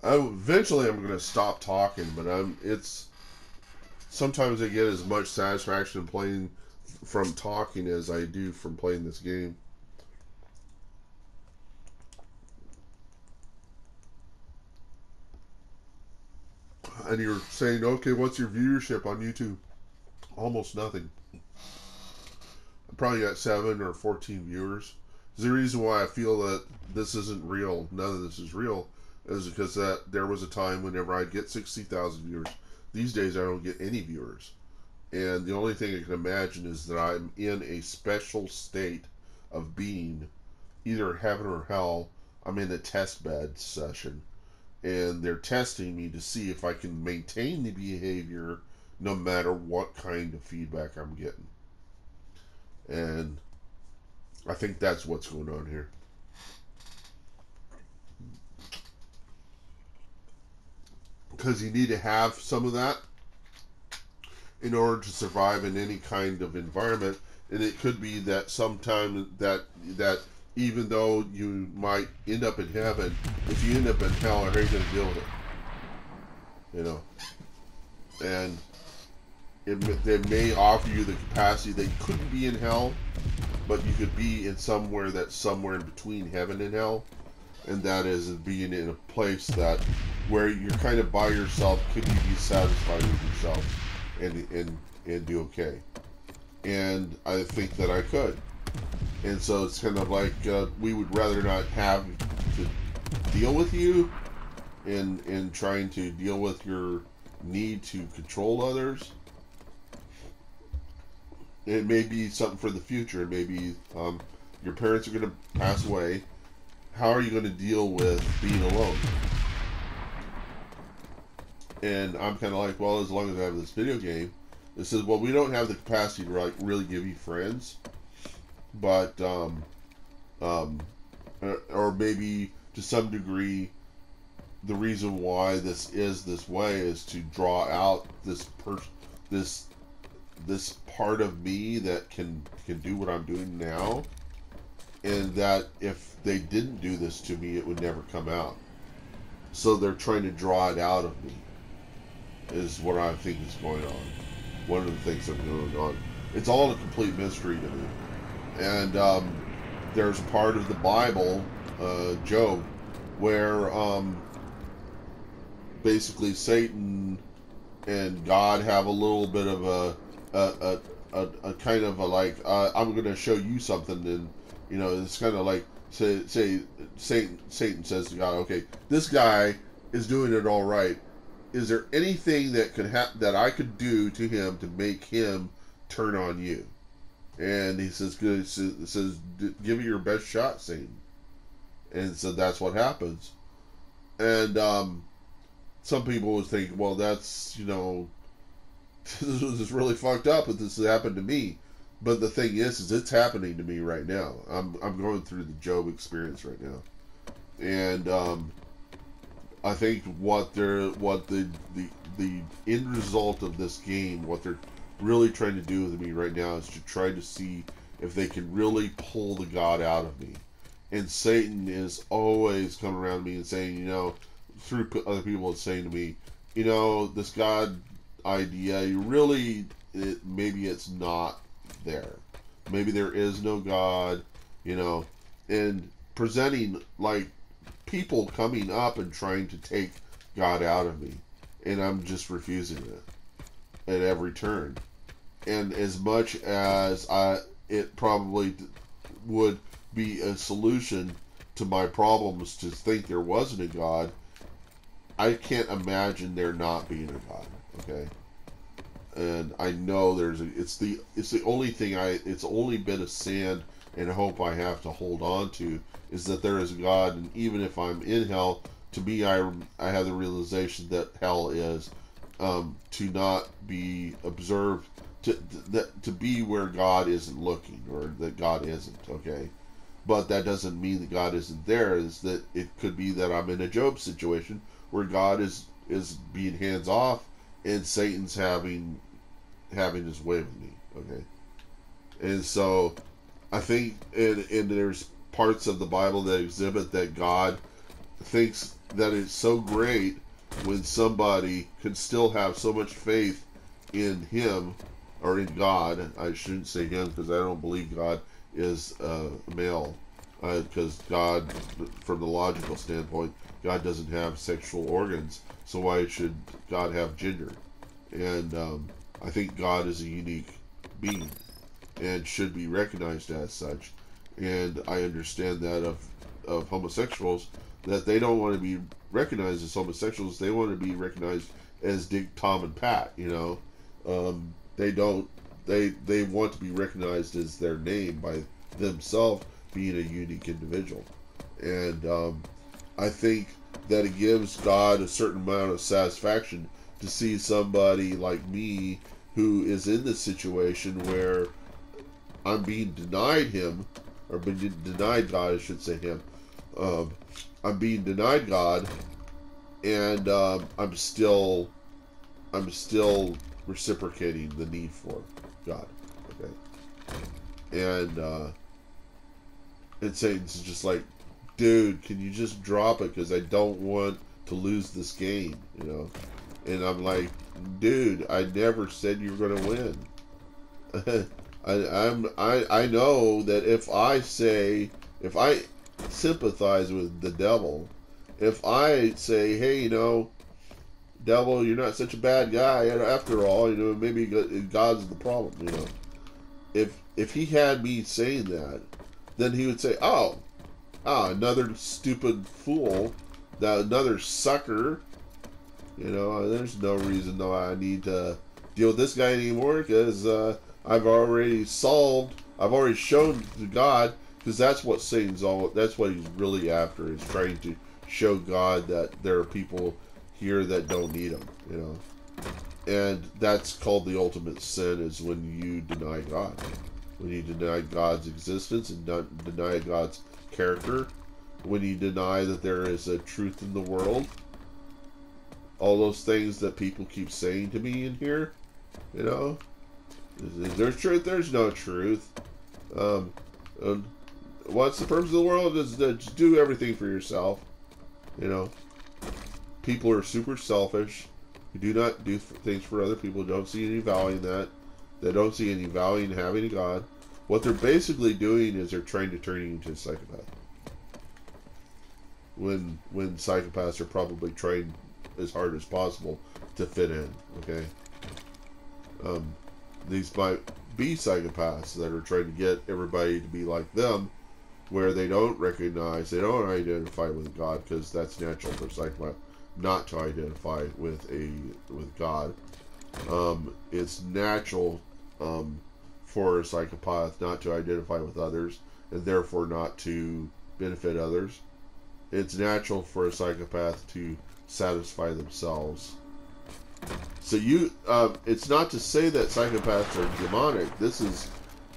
Eventually I'm gonna stop talking, but it's sometimes I get as much satisfaction playing from talking as I do from playing this game. And you're saying, okay, what's your viewership on YouTube? Almost nothing. I probably got 7 or 14 viewers. The reason why I feel that this isn't real, none of this is real, is because that there was a time whenever I'd get 60,000 viewers. These days I don't get any viewers. And the only thing I can imagine is that I'm in a special state of being, either heaven or hell. I'm in a test bed session. And they're testing me to see if I can maintain the behavior no matter what kind of feedback I'm getting. And I think that's what's going on here. Because you need to have some of that in order to survive in any kind of environment. And it could be that sometime that even though you might end up in heaven, if you end up in hell, how are you going to deal with it? You know? And they may offer you the capacity that you couldn't be in hell, but you could be in somewhere that's somewhere in between heaven and hell. And that is being in a place that where you're kind of by yourself. Could you be satisfied with yourself and do okay? And I think that I could. And so it's kind of like we would rather not have to deal with you in trying to deal with your need to control others. It may be something for the future. It may be your parents are going to pass away. How are you going to deal with being alone? And I'm kind of like, well, as long as I have this video game, it says, well, we don't have the capacity to like really give you friends, but or maybe to some degree, the reason why this is this way is to draw out this part of me that can do what I'm doing now, and that if they didn't do this to me, it would never come out. So they're trying to draw it out of me, is what I think is going on. One of the things that's going on. It's all a complete mystery to me. And there's part of the Bible, Job, where basically Satan and God have a little bit of a kind of a like, I'm going to show you something, and you know, it's kind of like say Satan says to God, okay, this guy is doing it all right. Is there anything that could that I could do to him to make him turn on you? And he says, good. It says, give it your best shot, Satan. And so that's what happens. And some people would think, well, that's, you know, this is really fucked up if this happened to me. But the thing is it's happening to me right now. I'm going through the Job experience right now. And I think what the end result of this game, what they're really trying to do with me right now is to try to see if they can really pull the God out of me. And Satan is always coming around me and saying, you know, through other people, it's saying to me, you know, this God idea, you really, maybe it's not there. Maybe there is no God, you know, and presenting like people coming up and trying to take God out of me, and I'm just refusing it at every turn. And as much as it probably would be a solution to my problems to think there wasn't a God, I can't imagine there not being a God. Okay, and I know it's the only thing it's the only bit of sand and hope I have to hold on to is that there is a God, and even if I'm in hell, to me I have the realization that hell is to not be observed, to be where God isn't looking, or that God isn't, okay? But that doesn't mean that God isn't there. Is that it could be that I'm in a Job situation where God is being hands off and Satan's having his way with me, okay? And so I think and there's parts of the Bible that exhibit that God thinks that it's so great when somebody can still have so much faith in him or in God. I shouldn't say him because I don't believe God is male. Because God, from the logical standpoint, God doesn't have sexual organs. So why should God have gender? And I think God is a unique being and should be recognized as such. And I understand that of homosexuals, that they don't want to be recognized as homosexuals. They want to be recognized as Dick, Tom, and Pat. They don't. They want to be recognized as their name by themselves being a unique individual. And I think that it gives God a certain amount of satisfaction to see somebody like me who is in this situation where I'm being denied him, or being denied God, I should say him. I'm being denied God, and I'm still reciprocating the need for God. Okay, and Satan's just like, dude, can you just drop it? Because I don't want to lose this game, And I'm like, dude, I never said you were gonna win. I know that if I sympathize with the devil, if I say, hey, devil, you're not such a bad guy after all, maybe God's the problem, If he had me saying that, then he would say, another stupid fool, another sucker, there's no reason I need to deal with this guy anymore, because I've already shown to God, because that's what that's what he's really after, is trying to show God that there are people here that don't need him, And that's called the ultimate sin, is when you deny God. When you deny God's existence and deny God's character. When you deny that there is a truth in the world. All those things that people keep saying to me in here, Is there truth? There's no truth. What's the purpose of the world? Is to just do everything for yourself. People are super selfish. You do not do things for other people. Don't see any value in that. They don't see any value in having a God. What they're basically doing is they're trying to turn you into a psychopath. When psychopaths are probably trying as hard as possible to fit in. Okay. These might be psychopaths that are trying to get everybody to be like them, where they don't identify with God, because that's natural for a psychopath not to identify with God. It's natural for a psychopath not to identify with others, and therefore not to benefit others. It's natural for a psychopath to satisfy themselves. So it's not to say that psychopaths are demonic.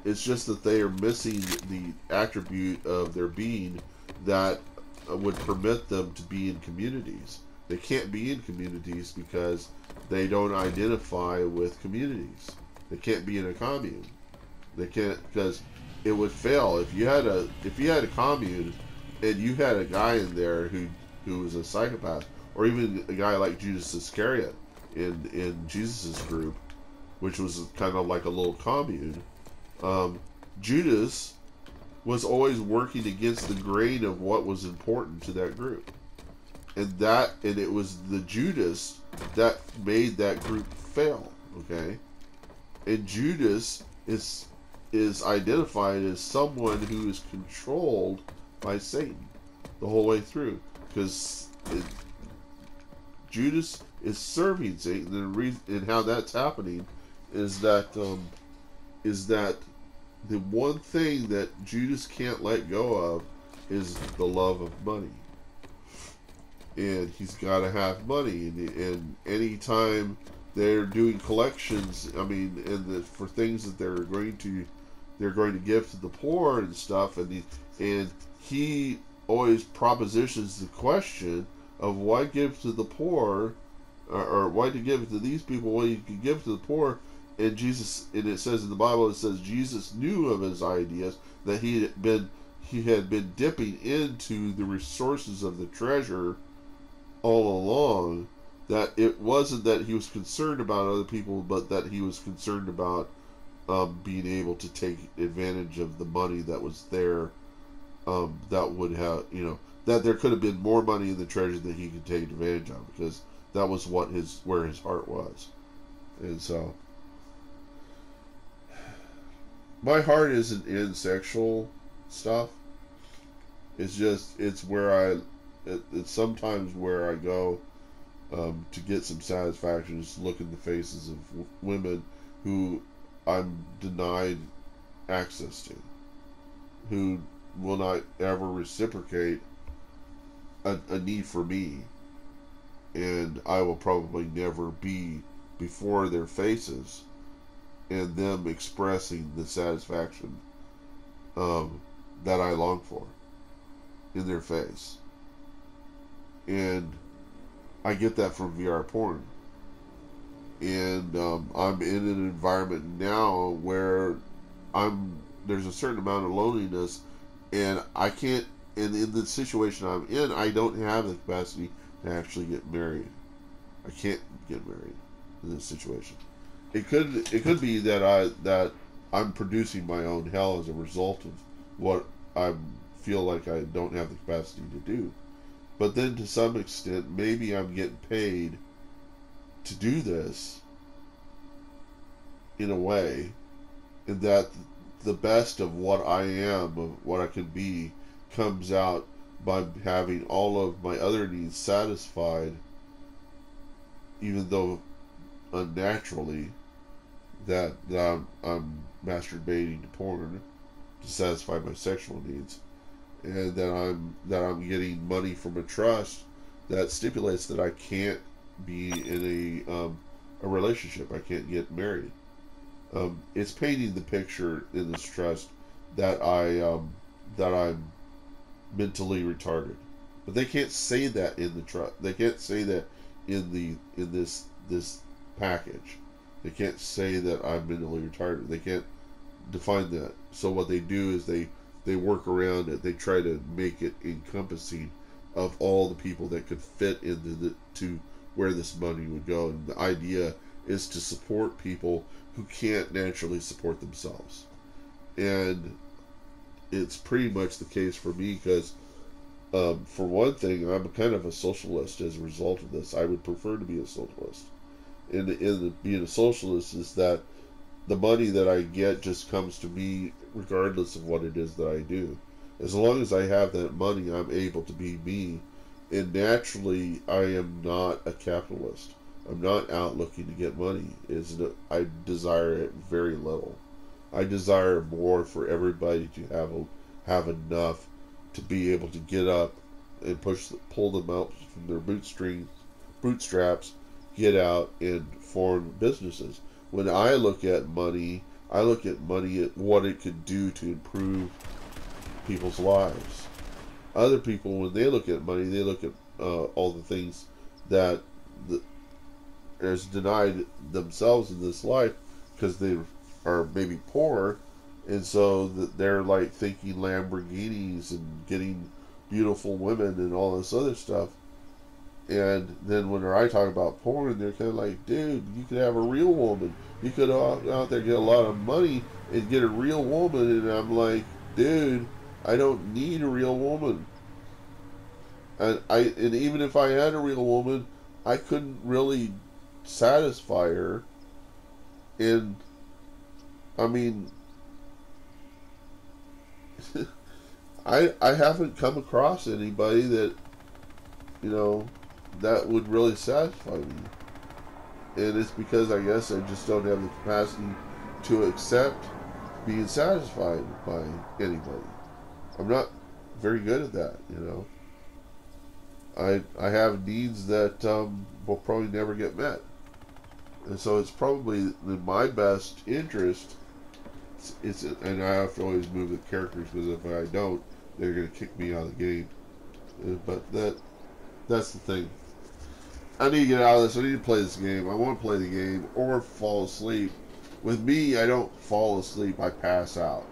It's just that they are missing the attribute of their being that would permit them to be in communities. They can't be in communities because they don't identify with communities. They can't be in a commune. They can't, because it would fail. If you had a commune and you had a guy in there who was a psychopath, or even a guy like Judas Iscariot in Jesus' group, which was kind of like a little commune, Judas was always working against the grain of what was important to that group. And it was the Judas that made that group fail, okay? And Judas is identified as someone who is controlled by Satan the whole way through, because Judas is serving Satan, and how that's happening is that the one thing that Judas can't let go of is the love of money. And he's got to have money, and anytime they're doing collections, for things that they're going to give to the poor and stuff, and he always propositions the question of why give to the poor, or why to give to these people when you can give to the poor. And it says in the Bible, it says Jesus knew of his ideas, that he he had been dipping into the resources of the treasure all along, that it wasn't that he was concerned about other people, but that he was concerned about being able to take advantage of the money that was there, that would have, that there could have been more money in the treasure that he could take advantage of, because that was where his heart was. And so my heart isn't in sexual stuff. It's where it's sometimes where I go to get some satisfaction, just look in the faces of women who I'm denied access to, who will not ever reciprocate a need for me, and I will probably never be before their faces and them expressing the satisfaction that I long for in their face. And I get that from VR porn. And I'm in an environment now where there's a certain amount of loneliness, and I can't, and in the situation I'm in, I don't have the capacity to actually get married. I can't get married in this situation. It could be that I'm producing my own hell as a result of what I feel like I don't have the capacity to do. But then to some extent, maybe I'm getting paid to do this in a way, and that the best of what I am, of what I can be, comes out by having all of my other needs satisfied, even though unnaturally that I'm masturbating to porn to satisfy my sexual needs, and that I'm getting money from a trust that stipulates that I can't be in a relationship. I can't get married. It's painting the picture in this trust that I'm mentally retarded, but they can't say that in the trust. They can't say that in this package. They can't say that I'm mentally retarded. They can't define that. So what they do is they work around it. They try to make it encompassing of all the people that could fit into to where this money would go. And the idea is to support people who can't naturally support themselves. And it's pretty much the case for me, because for one thing, I'm kind of a socialist as a result of this. I would prefer to be a socialist. And being a socialist is that the money that I get just comes to me regardless of what it is that I do. As long as I have that money, I'm able to be me. And naturally, I am not a capitalist. I'm not out looking to get money. I desire it very little. I desire more for everybody to have enough to be able to get up and pull them out from their bootstraps, get out and form businesses. When I look at money at what it could do to improve people's lives. Other people, when they look at money, they look at all the things that is denied themselves in this life because they are maybe poor, and so they're like thinking Lamborghinis and getting beautiful women and all this other stuff. And then when I talk about porn, they're kind of like, dude, you could have a real woman. You could out there get a lot of money and get a real woman. And I'm like, dude, I don't need a real woman. And even if I had a real woman, I couldn't really satisfy her. And I mean, I haven't come across anybody that, that would really satisfy me. And it's because I guess I just don't have the capacity to accept being satisfied by anybody. I'm not very good at that, I have needs that will probably never get met. And so it's probably in my best interest, and I have to always move the characters, because if I don't, they're going to kick me out of the game. But that's the thing. I need to get out of this. I need to play this game. I want to play the game or fall asleep. With me, I don't fall asleep. I pass out.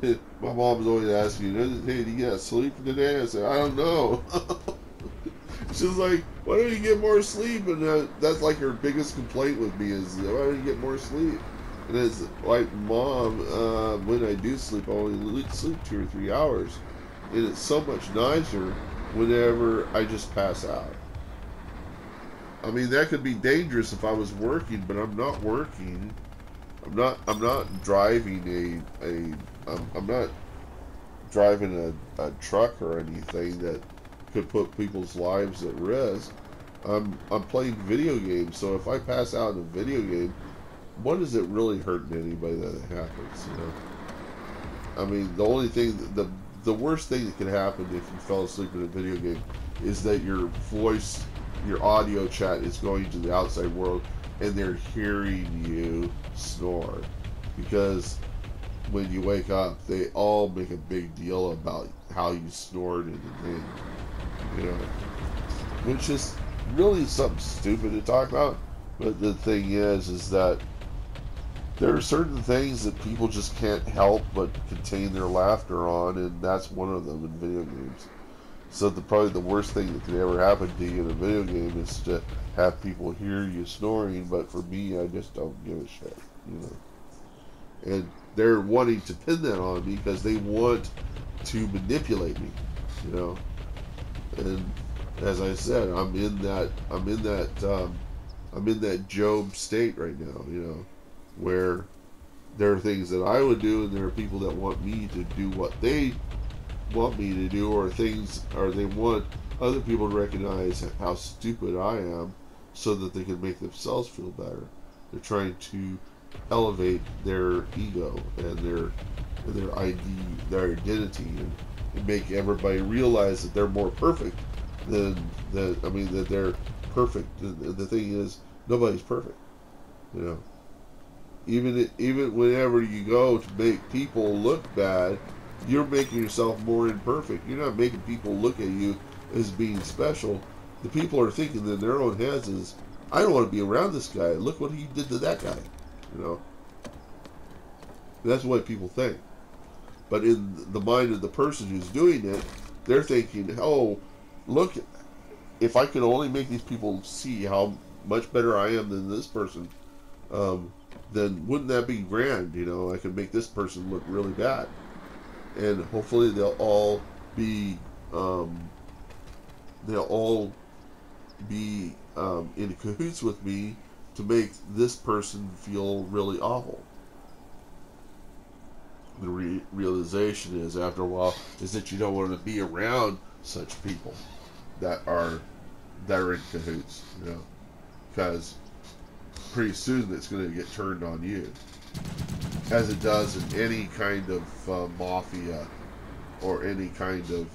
My mom's always asking me, "Hey, did you get sleep today?" I said, "I don't know." She's like, "Why don't you get more sleep?" And that's like her biggest complaint with me is, "Why don't you get more sleep?" And it's like, "Mom, when I do sleep, I only sleep 2 or 3 hours, and it's so much nicer whenever I just pass out." I mean, that could be dangerous if I was working, but I'm not working. I'm not driving I'm not driving a truck or anything that could put people's lives at risk. I'm playing video games, so if I pass out in a video game, what is it really hurting anybody that it happens? You know, I mean, the only thing, the worst thing that could happen if you fell asleep in a video game is that your voice, your audio chat is going to the outside world, and they're hearing you snore, because when you wake up, they all make a big deal about how you snored in the day, you know, which is really something stupid to talk about. But the thing is that there are certain things that people just can't help but contain their laughter on, and that's one of them in video games. So probably the worst thing that could ever happen to you in a video game is to have people hear you snoring. But for me, I just don't give a shit, you know. And they're wanting to pin that on me because they want to manipulate me, you know. And as I said, I'm in that Job state right now, you know, where there are things that I would do, and there are people that want me to do what they want me to do, or they want other people to recognize how stupid I am, so that they can make themselves feel better. They're trying to elevate their ego and their identity, and make everybody realize that they're more perfect that they're perfect. And the thing is, nobody's perfect, you know. Even whenever you go to make people look bad, you're making yourself more imperfect. You're not making people look at you as being special. The people are thinking in their own heads is, "I don't want to be around this guy. Look what he did to that guy." You know, that's what people think. But in the mind of the person who's doing it, they're thinking, "Oh, look, if I could only make these people see how much better I am than this person, then wouldn't that be grand? You know, I could make this person look really bad, and hopefully they'll all be in cahoots with me to make this person feel really awful." The realization is, after a while, is that you don't want to be around such people that are in cahoots, you know, because pretty soon it's going to get turned on you, as it does in any kind of mafia or any kind of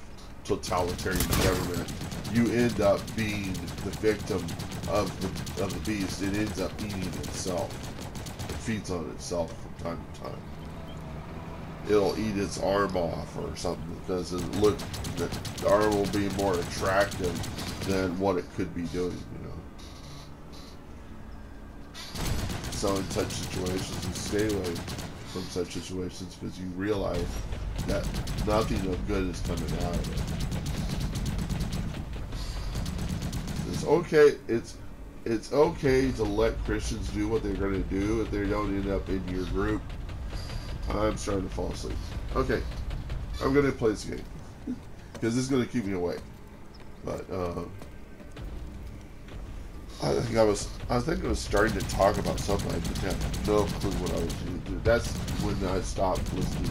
totalitarian government. You end up being the victim of the beast. It ends up eating itself. It feeds on itself from time to time. It'll eat its arm off or something because the arm will be more attractive than what it could be doing, you know. So in such situations, you stay away from such situations, because you realize that nothing of good is coming out of it. It's okay. It's okay to let Christians do what they're going to do if they don't end up in your group. I'm starting to fall asleep. Okay, I'm going to play this game because this is going to keep me awake. But I think I was starting to talk about something. I just had no clue what I was doing. That's when I stopped listening.